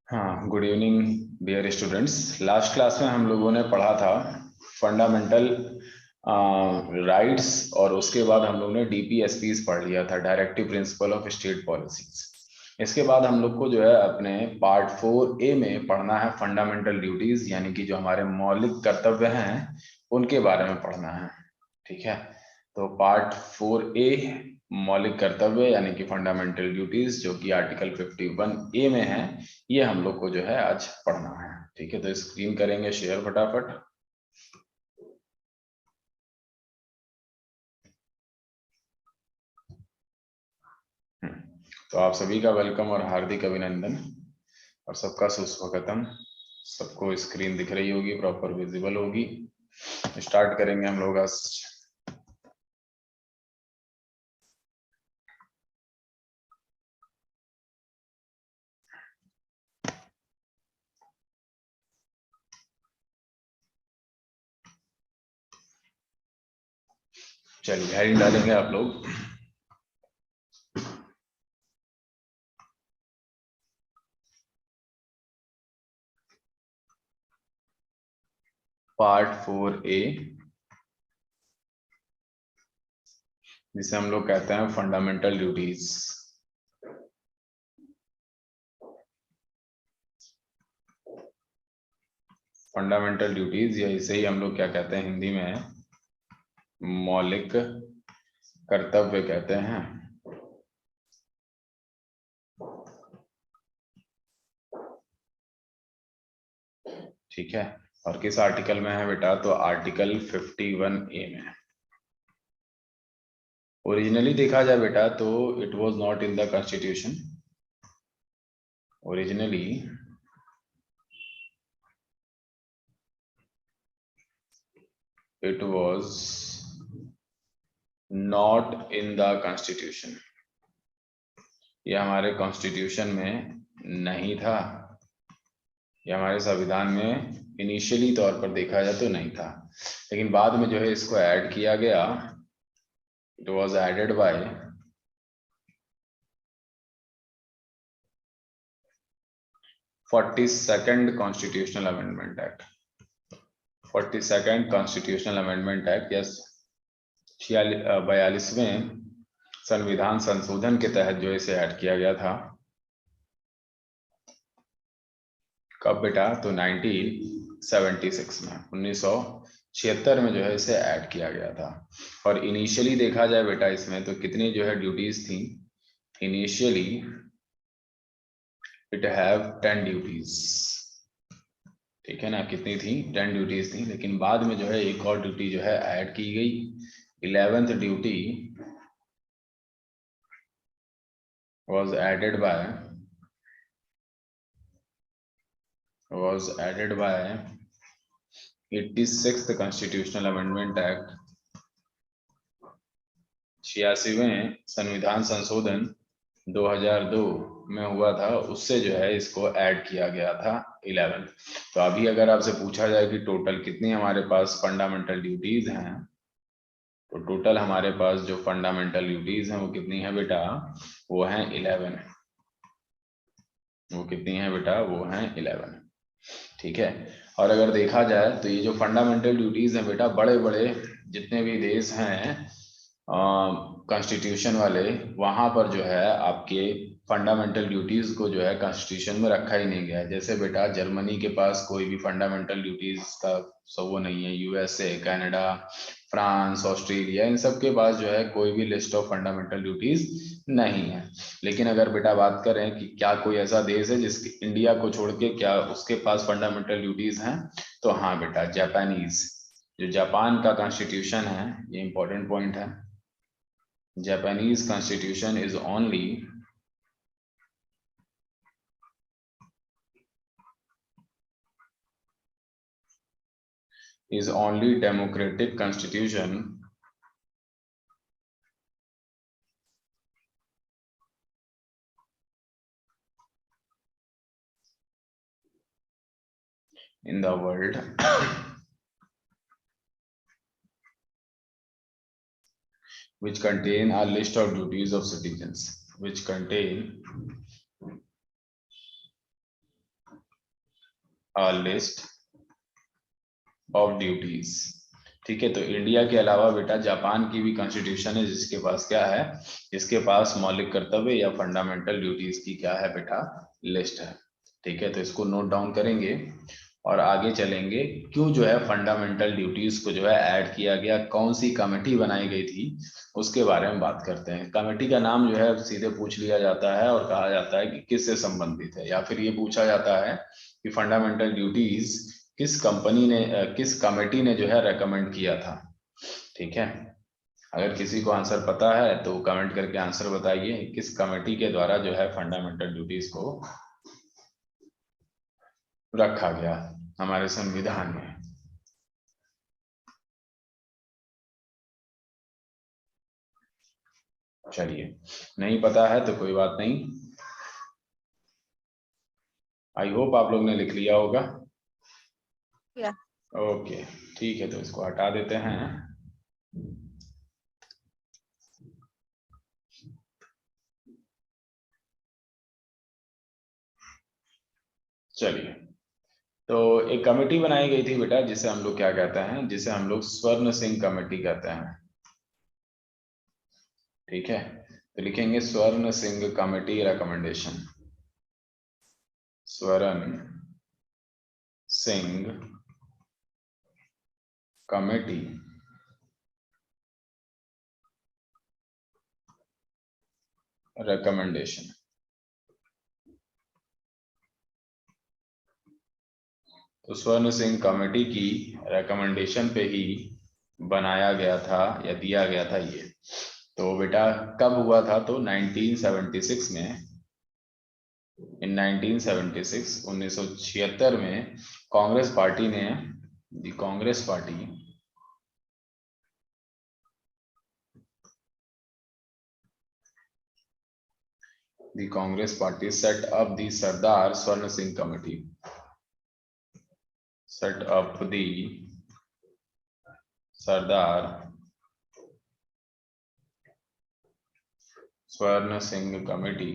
हाँ, good evening dear students. Last class में हम लोगों ने पढ़ा था फंडामेंटल राइट्स और उसके बाद हम लोग ने डीपीएसपीज पढ़ लिया था, directive principle of state policies. इसके बाद हम लोग को जो है अपने पार्ट 4A में पढ़ना है फंडामेंटल ड्यूटीज, यानी कि जो हमारे मौलिक कर्तव्य हैं उनके बारे में पढ़ना है। ठीक है, तो पार्ट 4A मौलिक कर्तव्य यानी कि फंडामेंटल ड्यूटीज, जो कि आर्टिकल 51A में है, ये हम लोग को जो है आज पढ़ना है। ठीक है, तो स्क्रीन करेंगे शेयर फटाफट। तो आप सभी का वेलकम और हार्दिक अभिनंदन और सबका सुस्वागतम। सबको स्क्रीन दिख रही होगी, प्रॉपर विजिबल होगी। स्टार्ट करेंगे हम लोग आज। चलिए हेडिंग डालेंगे आप लोग। पार्ट 4A, जिसे हम लोग कहते हैं फंडामेंटल ड्यूटीज। फंडामेंटल ड्यूटीज या इसे ही हम लोग क्या कहते हैं हिंदी में, मौलिक कर्तव्य कहते हैं। ठीक है, और किस आर्टिकल में है बेटा? तो आर्टिकल 51A में। ओरिजिनली देखा जाए बेटा तो it was not in the constitution. Originally it was not in the constitution. ये हमारे कॉन्स्टिट्यूशन में नहीं था, ये हमारे संविधान में इनिशियली तौर पर देखा जाए तो नहीं था, लेकिन बाद में जो है इसको ऐड किया गया। It was added by 42nd constitutional amendment act. 42nd constitutional amendment act, yes, 42वें संविधान संशोधन के तहत जो इसे ऐड किया गया था। कब बेटा? तो 1976 में, 1976 में जो है इसे ऐड किया गया था। और इनिशियली देखा जाए बेटा इसमें तो कितनी जो है ड्यूटीज थी? Initially it have 10 duties. ठीक है ना, कितनी थी? 10 ड्यूटीज थी, लेकिन बाद में जो है एक और ड्यूटी जो है ऐड की गई। 11th duty was added by 86th constitutional amendment act. 86वें संविधान संशोधन 2002 में हुआ था, उससे जो है इसको ऐड किया गया था 11। तो अभी अगर आपसे पूछा जाए कि टोटल कितनी हमारे पास फंडामेंटल ड्यूटीज हैं, तो टोटल हमारे पास जो फंडामेंटल ड्यूटीज हैं वो कितनी है बेटा? वो हैं 11। वो कितनी है बेटा? वो हैं 11। ठीक है, और अगर देखा जाए तो ये जो फंडामेंटल ड्यूटीज हैं बेटा, बड़े बड़े जितने भी देश हैं कॉन्स्टिट्यूशन वाले, वहां पर जो है आपके फंडामेंटल ड्यूटीज को जो है कॉन्स्टिट्यूशन में रखा ही नहीं गया है। जैसे बेटा जर्मनी के पास कोई भी फंडामेंटल ड्यूटीज का वो नहीं है। यूएसए, कनाडा, फ्रांस, ऑस्ट्रेलिया, इन सब के पास जो है कोई भी लिस्ट ऑफ फंडामेंटल ड्यूटीज नहीं है। लेकिन अगर बेटा बात करें कि क्या कोई ऐसा देश है जिसके, इंडिया को छोड़ के, क्या उसके पास फंडामेंटल ड्यूटीज हैं? तो हाँ बेटा, जापानीज। जो जापान का कॉन्स्टिट्यूशन है, ये इंपॉर्टेंट पॉइंट है, Japanese constitution is only democratic constitution in the world which contain a list of duties of citizens, which contain a list of duties. ठीक है, तो इंडिया के अलावा बेटा जापान की भी कॉन्स्टिट्यूशन है जिसके पास क्या है, जिसके पास मौलिक कर्तव्य या फंडामेंटल ड्यूटीज की क्या है बेटा, लिस्ट है। ठीक है, तो इसको नोट डाउन करेंगे और आगे चलेंगे। क्यों जो है फंडामेंटल ड्यूटीज को जो है ऐड किया गया, कौन सी कमेटी बनाई गई थी, उसके बारे में बात करते हैं। कमेटी का नाम जो है सीधे पूछ लिया जाता है और कहा जाता है कि किससे संबंधित है, या फिर ये पूछा जाता है कि फंडामेंटल ड्यूटीज किस कंपनी ने किस कमेटी ने जो है रेकमेंड किया था। ठीक है, अगर किसी को आंसर पता है तो कमेंट करके आंसर बताइए, किस कमेटी के द्वारा जो है फंडामेंटल ड्यूटीज को रखा गया हमारे संविधान में। चलिए, नहीं पता है तो कोई बात नहीं, आई होप आप लोग ने लिख लिया होगा। ओके, ठीक है, तो इसको हटा देते हैं। चलिए, तो एक कमेटी बनाई गई थी बेटा जिसे हम लोग क्या कहते हैं, जिसे हम लोग स्वर्ण सिंह कमेटी कहते हैं। ठीक है, तो लिखेंगे स्वर्ण सिंह कमेटी रिकमेंडेशन, स्वर्ण सिंह कमेटी रिकमेंडेशन। तो स्वर्ण सिंह कमेटी की रिकमेंडेशन पे ही बनाया गया था या दिया गया था ये। तो बेटा कब हुआ था, तो 1976 में, इन 1976 1976 में कांग्रेस पार्टी ने, the Congress party set up the Sardar Swaran Singh committee, set up the Sardar Swaran Singh committee.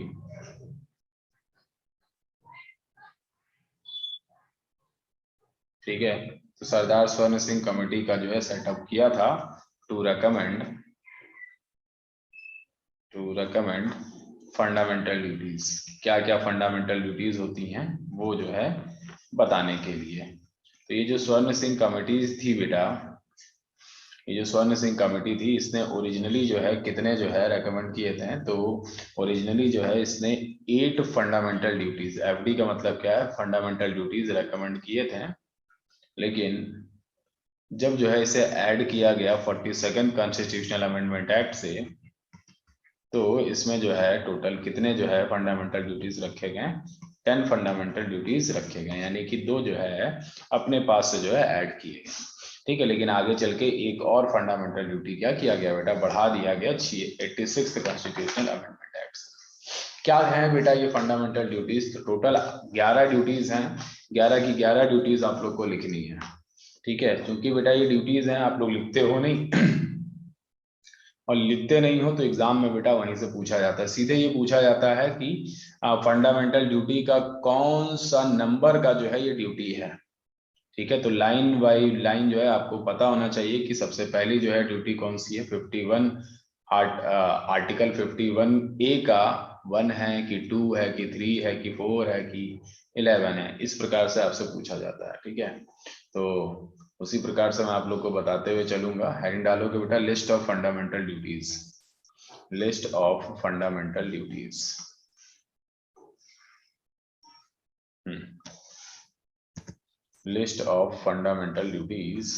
ठीक है, तो सरदार स्वर्ण सिंह कमेटी का जो है सेटअप किया था टू रेकमेंड फंडामेंटल ड्यूटीज। क्या क्या फंडामेंटल ड्यूटीज होती हैं वो जो है बताने के लिए। तो ये जो स्वर्ण सिंह कमेटी थी बेटा, ये जो स्वर्ण सिंह कमेटी थी, इसने ओरिजिनली जो है कितने जो है रेकमेंड किए थे, तो ओरिजिनली जो है इसने 8 फंडामेंटल ड्यूटीज, एफडी का मतलब क्या है, फंडामेंटल ड्यूटीज रेकमेंड किए थे। लेकिन जब जो है इसे ऐड किया गया 42nd कॉन्स्टिट्यूशनल अमेंडमेंट एक्ट से, तो इसमें जो है टोटल कितने जो है फंडामेंटल ड्यूटीज रखे गए, 10 फंडामेंटल ड्यूटीज रखे गए, यानी कि 2 जो है अपने पास से जो है ऐड किए गए। ठीक है, लेकिन आगे चल के एक और फंडामेंटल ड्यूटी क्या किया गया बेटा, बढ़ा दिया गया 86 कॉन्स्टिट्यूशनल अमेंडमेंट एक्ट। क्या है बेटा ये फंडामेंटल ड्यूटीज, तो टोटल 11 ड्यूटीज हैं, 11 की 11 ड्यूटीज आप लोग को लिखनी है। ठीक है, क्योंकि बेटा ये ड्यूटीज हैं, आप लोग लिखते हो नहीं और लिखते नहीं हो तो एग्जाम में बेटा वहीं से पूछा जाता है, सीधे ये पूछा जाता है कि फंडामेंटल ड्यूटी का कौन सा नंबर का जो है ये ड्यूटी है। ठीक है, तो लाइन बाई लाइन जो है आपको पता होना चाहिए कि सबसे पहली जो है ड्यूटी कौन सी है, 51 आर्टिकल 51A का 1 है कि 2 है कि 3 है कि 4 है कि 11 है, इस प्रकार से आपसे पूछा जाता है। ठीक है, तो उसी प्रकार से मैं आप लोग को बताते हुए चलूंगा। हेडिंग डालोगे बेटा list of fundamental duties, list of fundamental duties. List of fundamental duties.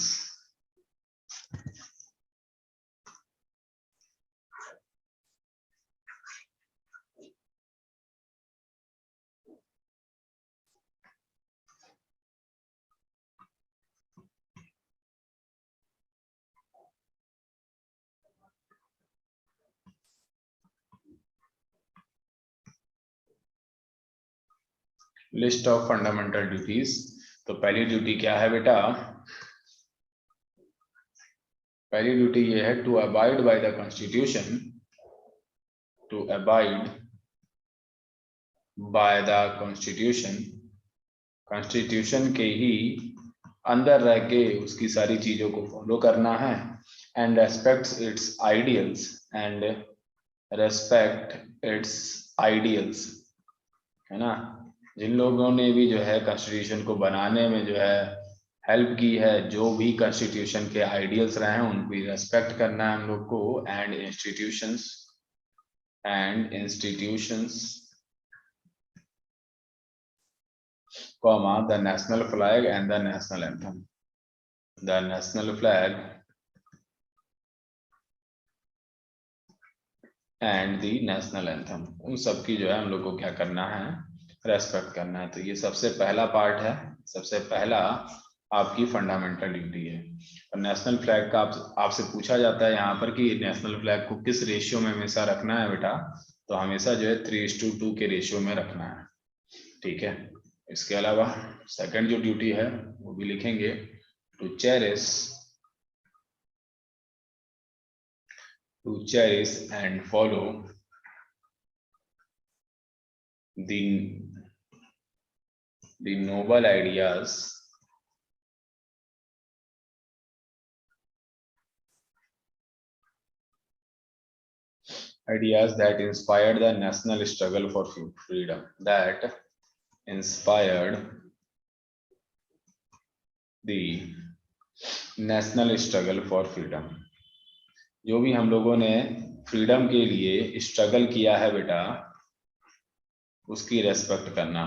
List of fundamental duties, तो पहली ड्यूटी क्या है बेटा, पहली ड्यूटी ये है to abide by the constitution, to abide by the constitution constitution के ही अंदर रह के उसकी सारी चीजों को फॉलो करना है, and respects it's ideals, and respect it's ideals, है ना। जिन लोगों ने भी जो है कॉन्स्टिट्यूशन को बनाने में जो है हेल्प की है, जो भी कॉन्स्टिट्यूशन के आइडियल्स रहे हैं उनकी रेस्पेक्ट करना है हम लोग को, and institutions comma the national flag and the national anthem, the national flag and the national anthem, उन सब की जो है हम लोग को क्या करना है, रेस्पेक्ट करना है। तो ये सबसे पहला पार्ट है, सबसे पहला आपकी फंडामेंटल ड्यूटी है। और नेशनल फ्लैग का आपसे पूछा जाता है यहाँ पर कि नेशनल फ्लैग को किस रेशियो में हमेशा रखना है बेटा, तो हमेशा जो है 3:2 के रेशियो में रखना है, ठीक है। इसके अलावा सेकंड जो ड्यूटी है वो भी लिखेंगे, to cherish and follow the noble ideas that inspired the national struggle for freedom, that inspired the national struggle for freedom। जो भी हम लोगों ने फ्रीडम के लिए स्ट्रगल किया है बेटा, उसकी रेस्पेक्ट करना,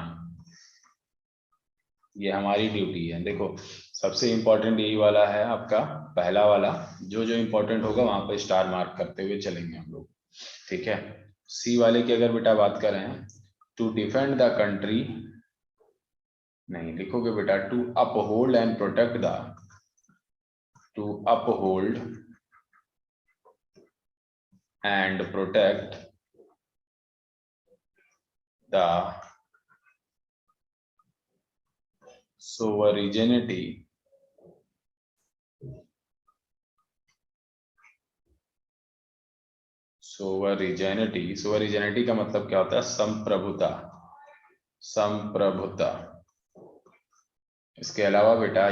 ये हमारी ड्यूटी है। देखो सबसे इंपॉर्टेंट यही वाला है आपका पहला वाला, जो जो इंपॉर्टेंट होगा वहां पे स्टार मार्क करते हुए चलेंगे हम लोग, ठीक है। सी वाले की अगर बेटा बात करें, टू डिफेंड द कंट्री, नहीं लिखोगे बेटा, to uphold and protect the, to uphold and protect the sovereignty का मतलब क्या होता है, संप्रभुता, संप्रभुता। इसके अलावा बेटा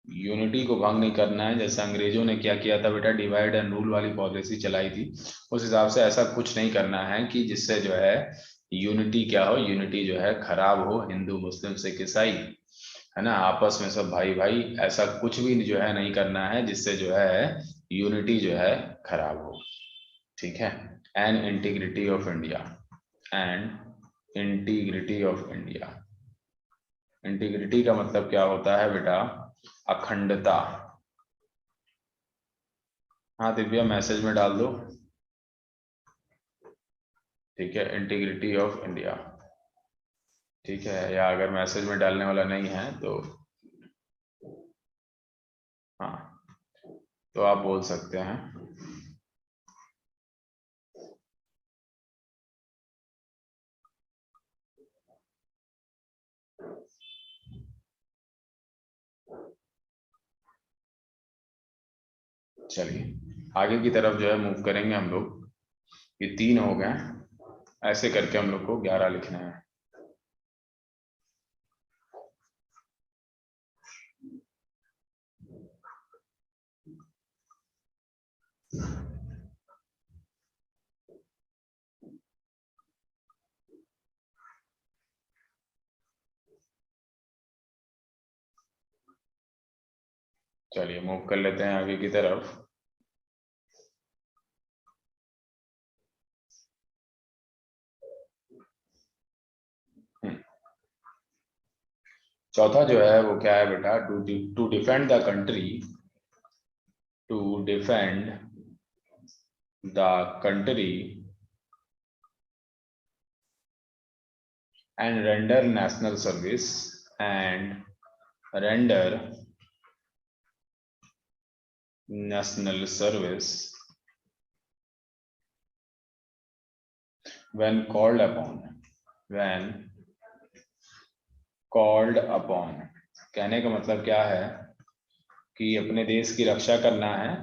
यूनिटी को भंग नहीं करना है। जैसे अंग्रेजों ने क्या किया था बेटा, डिवाइड एंड रूल वाली पॉलिसी चलाई थी, उस हिसाब से ऐसा कुछ नहीं करना है कि जिससे जो है यूनिटी क्या हो, यूनिटी जो है खराब हो, हिंदू मुस्लिम सिख ईसाई, है ना, आपस में सब भाई भाई, ऐसा कुछ भी जो है नहीं करना है जिससे जो है यूनिटी जो है खराब हो, ठीक है। And integrity of India, and integrity of India, integrity का मतलब क्या होता है बेटा, अखंडता। हाँ दिव्या मैसेज में डाल दो, ठीक है, इंटीग्रिटी ऑफ इंडिया, ठीक है। या अगर मैसेज में डालने वाला नहीं है तो हाँ, तो आप बोल सकते हैं। चलिए आगे की तरफ जो है मूव करेंगे हम लोग। ये 3 हो गए, ऐसे करके हम लोग को 11 लिखना है। चलिए मूव कर लेते हैं आगे की तरफ। चौथा जो है वो क्या है बेटा, to defend the country, to defend the country and render national service, and render national service when called upon, when called upon। कहने का मतलब क्या है कि अपने देश की रक्षा करना है,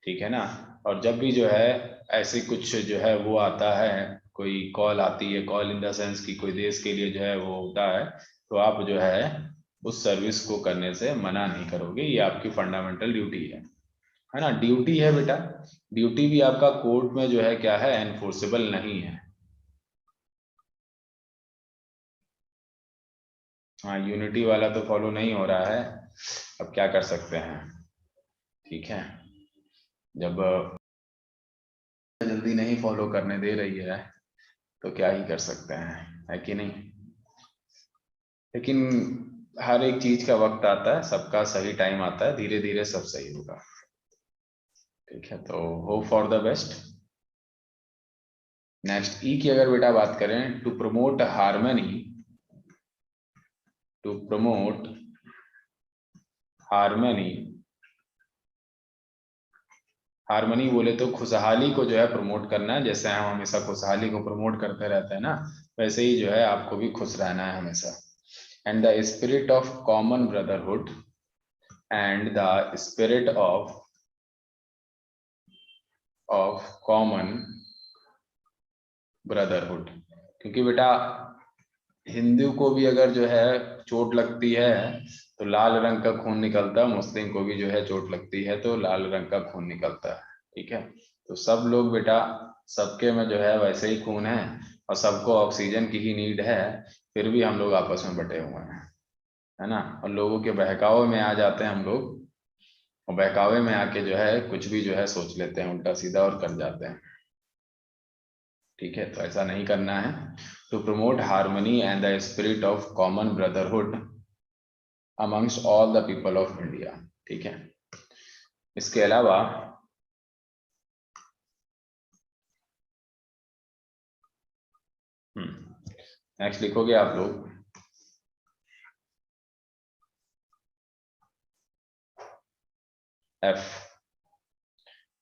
ठीक है ना। और जब भी जो है ऐसे कुछ जो है वो आता है कोई कॉल आती है, कॉल इन द सेंस कि कोई देश के लिए जो है वो होता है, तो आप जो है उस सर्विस को करने से मना नहीं करोगे, ये आपकी फंडामेंटल ड्यूटी है ना। ड्यूटी है बेटा, ड्यूटी भी आपका कोर्ट में जो है क्या है, एनफोर्सेबल नहीं है। हाँ, यूनिटी वाला तो फॉलो नहीं हो रहा है, अब क्या कर सकते हैं, ठीक है। जब जल्दी नहीं फॉलो करने दे रही है तो क्या ही कर सकते हैं, है कि नहीं। लेकिन हर एक चीज का वक्त आता है, सबका सही टाइम आता है, धीरे धीरे सब सही होगा, ठीक है। तो hope for the best. Next E की अगर बेटा बात करें, to promote harmony, to promote harmony, harmony बोले तो खुशहाली को जो है प्रमोट करना है, जैसे हम हमेशा खुशहाली को प्रमोट करते रहते हैं ना, वैसे ही जो है आपको भी खुश रहना है हमेशा। And the spirit of common brotherhood, and the spirit of common brotherhood, क्योंकि बेटा हिंदू को भी अगर जो है चोट लगती है तो लाल रंग का खून निकलता है, मुस्लिम को भी जो है चोट लगती है तो लाल रंग का खून निकलता है, ठीक है। तो सब लोग बेटा, सबके में जो है वैसे ही खून है, और सबको ऑक्सीजन की ही नीड है, फिर भी हम लोग आपस में बटे हुए हैं, है ना। और लोगों के बहकावे में आ जाते हैं हम लोग, और बहकावे में आके जो है कुछ भी जो है सोच लेते हैं उल्टा सीधा और कर जाते हैं, ठीक है। तो ऐसा नहीं करना है। To promote harmony and the spirit of common brotherhood amongst all the people of India, ठीक है। इसके अलावा नेक्स्ट लिखोगे आप लोग एफ,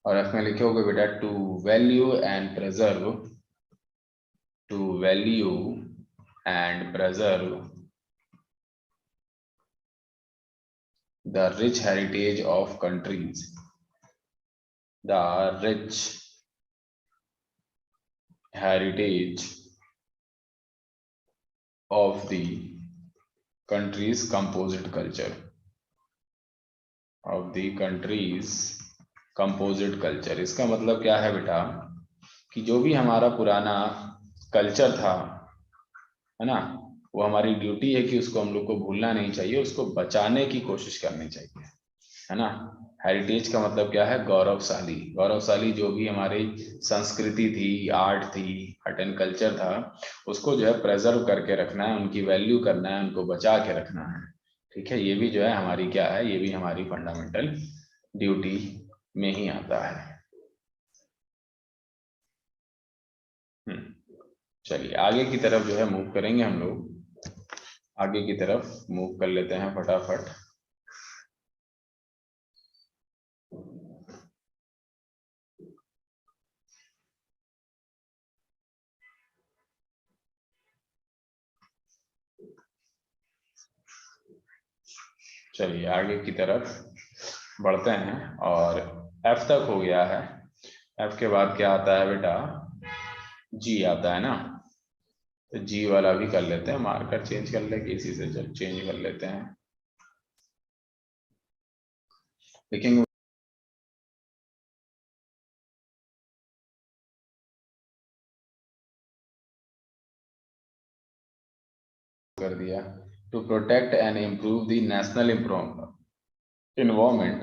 और एफ में लिखोगे बेटा to value and preserve, to value and preserve the rich heritage of countries, the rich heritage of the country's composite culture, of the country's composite culture। इसका मतलब क्या है बेटा, कि जो भी हमारा पुराना कल्चर था, है ना, वो हमारी ड्यूटी है कि उसको हम लोग को भूलना नहीं चाहिए, उसको बचाने की कोशिश करनी चाहिए, है ना। हेरिटेज का मतलब क्या है, गौरवशाली, गौरवशाली जो भी हमारी संस्कृति थी, आर्ट एंड कल्चर था, उसको जो है प्रेजर्व करके रखना है, उनकी वैल्यू करना है, उनको बचा के रखना है, ठीक है। ये भी जो है हमारी क्या है, ये भी हमारी फंडामेंटल ड्यूटी में ही आता है। चलिए आगे की तरफ जो है मूव करेंगे हम लोग, आगे की तरफ मूव कर लेते हैं फटाफट। चलिए आगे की तरफ बढ़ते हैं, और एफ तक हो गया है। एफ के बाद क्या आता है बेटा, जी आता है ना। तो जी वाला भी कर लेते हैं, मार्कर चेंज कर ले, किसी से चेंज कर लेते हैं, लेकिन कर दिया। To protect and improve the national environment,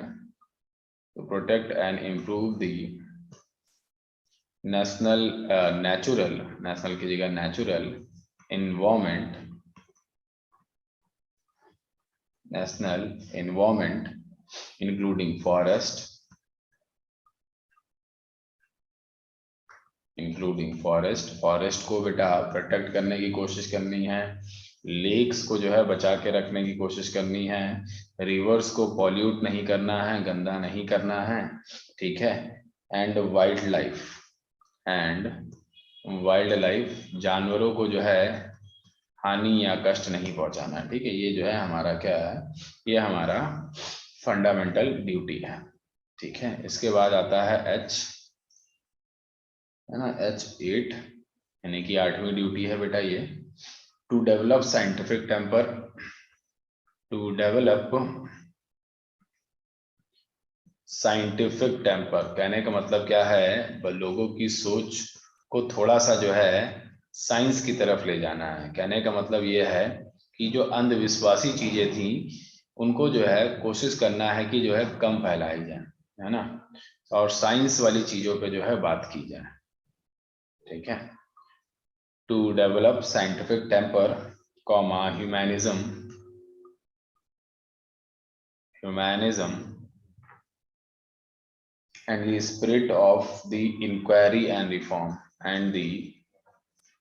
to protect and improve the national natural, national की जगह natural environment, national environment including forest, including forest, forest को बेटा प्रोटेक्ट करने की कोशिश करनी है, लेक्स को जो है बचा के रखने की कोशिश करनी है, रिवर्स को पॉल्यूट नहीं करना है, गंदा नहीं करना है, ठीक है। And wild life, and wild life, जानवरों को जो है हानि या कष्ट नहीं पहुंचाना, ठीक है। ये जो है हमारा क्या है, ये हमारा फंडामेंटल ड्यूटी है, ठीक है। इसके बाद आता है एच, है ना, H8, यानी कि 8वीं ड्यूटी है बेटा ये। To develop scientific temper, to develop scientific temper कहने का मतलब क्या है, लोगों की सोच को थोड़ा सा जो है साइंस की तरफ ले जाना है। कहने का मतलब ये है कि जो अंधविश्वासी चीजें थी उनको जो है कोशिश करना है कि जो है कम फैलाई जाए, है ना, और साइंस वाली चीजों पे जो है बात की जाए। ठीक है, to develop scientific temper, comma humanism, humanism and the spirit of the inquiry and reform, and the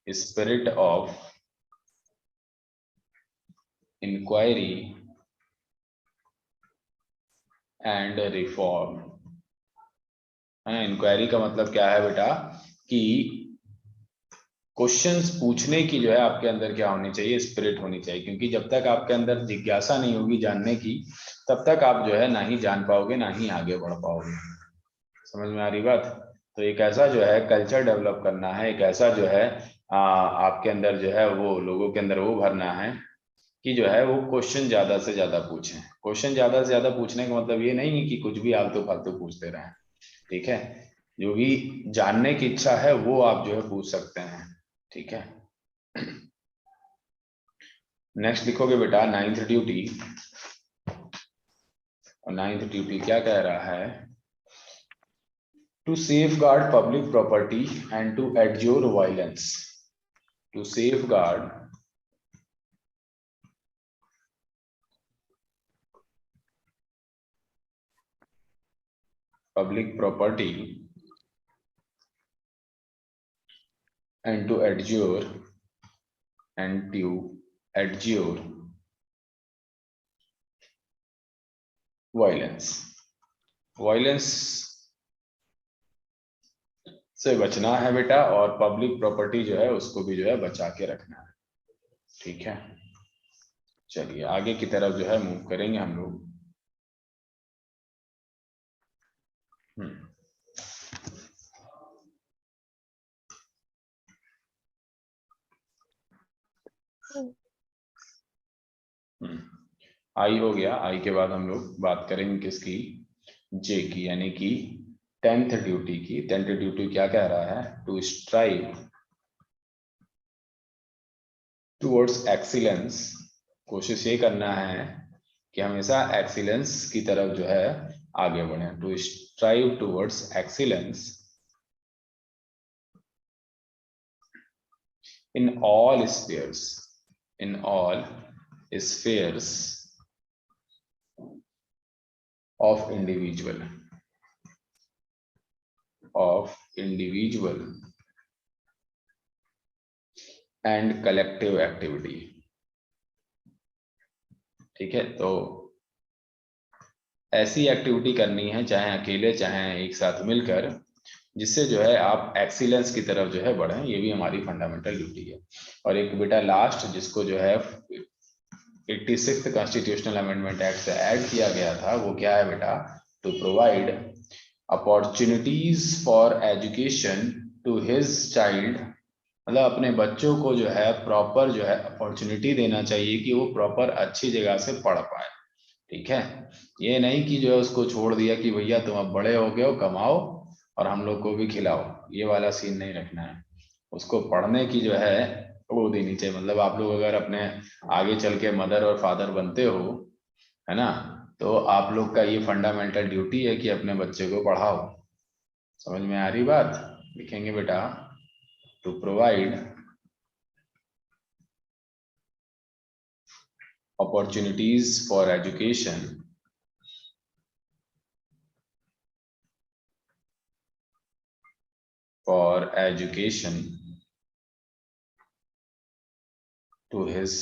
spirit of inquiry and reform। Inquiry का मतलब क्या है बेटा कि क्वेश्चंस पूछने की जो है आपके अंदर क्या होनी चाहिए, स्पिरिट होनी चाहिए, क्योंकि जब तक आपके अंदर जिज्ञासा नहीं होगी जानने की तब तक आप जो है ना ही जान पाओगे ना ही आगे बढ़ पाओगे। समझ में आ रही बात? तो एक ऐसा जो है कल्चर डेवलप करना है, एक ऐसा जो है आपके अंदर जो है वो लोगों के अंदर वो भरना है कि जो है वो क्वेश्चन ज्यादा से ज्यादा पूछें। क्वेश्चन ज्यादा से ज्यादा पूछने का मतलब ये नहीं है कि कुछ भी आलतू फालतू पूछते रहें। ठीक है, जो भी जानने की इच्छा है वो आप जो है पूछ सकते हैं। ठीक है, नेक्स्ट लिखोगे बेटा नाइन्थ ड्यूटी। और नाइन्थ ड्यूटी क्या कह रहा है, to safeguard public property and to adjure violence, to safeguard public property and to adjure violence, violence से बचना है बेटा, और पब्लिक प्रॉपर्टी जो है उसको भी जो है बचा के रखना है। ठीक है, चलिए आगे की तरफ जो है मूव करेंगे हम लोग। आई हो गया, आई के बाद हम लोग बात करेंगे किसकी, जे की, यानी कि 10th ड्यूटी की। 10th ड्यूटी क्या कह रहा है, टू स्ट्राइव टुवर्ड्स एक्सीलेंस, कोशिश ये करना है कि हमेशा एक्सीलेंस की तरफ जो है आगे बढ़े। To strive towards excellence in all spheres, in all spheres of individual and collective activity। ठीक है, तो ऐसी एक्टिविटी करनी है चाहे अकेले चाहे एक साथ मिलकर, जिससे जो है आप एक्सीलेंस की तरफ जो है बढ़ें। ये भी हमारी फंडामेंटल ड्यूटी है। और एक बेटा लास्ट जिसको जो है 86th कॉन्स्टिट्यूशनल अमेंडमेंट एक्ट से ऐड किया गया था, वो क्या है बेटा, to provide opportunities for education to his child, मतलब अपने बच्चों को जो है प्रॉपर जो है अपॉर्चुनिटी देना चाहिए कि वो प्रॉपर अच्छी जगह से पढ़ पाए। ठीक है, ये नहीं कि जो है उसको छोड़ दिया कि भैया तुम अब बड़े हो गए हो, कमाओ और हम लोग को भी खिलाओ, ये वाला सीन नहीं रखना है। उसको पढ़ने की जो है वो देनी चाहिए। मतलब आप लोग अगर अपने आगे चल के मदर और फादर बनते हो, है ना, तो आप लोग का ये फंडामेंटल ड्यूटी है कि अपने बच्चे को पढ़ाओ। समझ में आ रही बात? लिखेंगे बेटा, to provide opportunities for education to his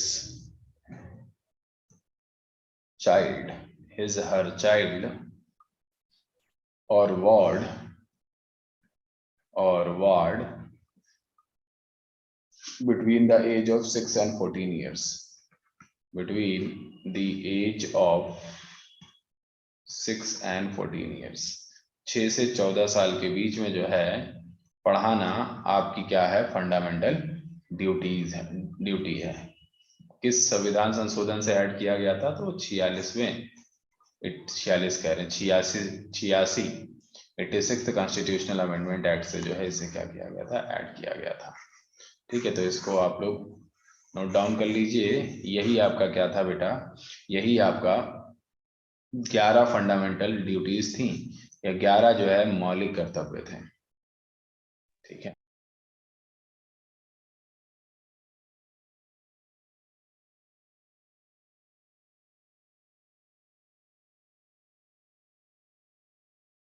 child, his her child or ward between the age of 6 and 14 years, between the age of 6 and 14 years, 6 से 14 साल के बीच में जो है पढ़ाना आपकी क्या है, फंडामेंटल ड्यूटी है। किस संविधान संशोधन से ऐड किया गया था, तो 46वें 46 कह रहे हैं 86 86 कॉन्स्टिट्यूशनल अमेंडमेंट एक्ट से जो है इसे क्या किया गया था, ऐड किया गया था। ठीक है, तो इसको आप लोग नोट डाउन कर लीजिए। यही आपका क्या था बेटा, यही आपका 11 फंडामेंटल ड्यूटीज थी, या 11 जो है मौलिक कर्तव्य थे। ठीक है।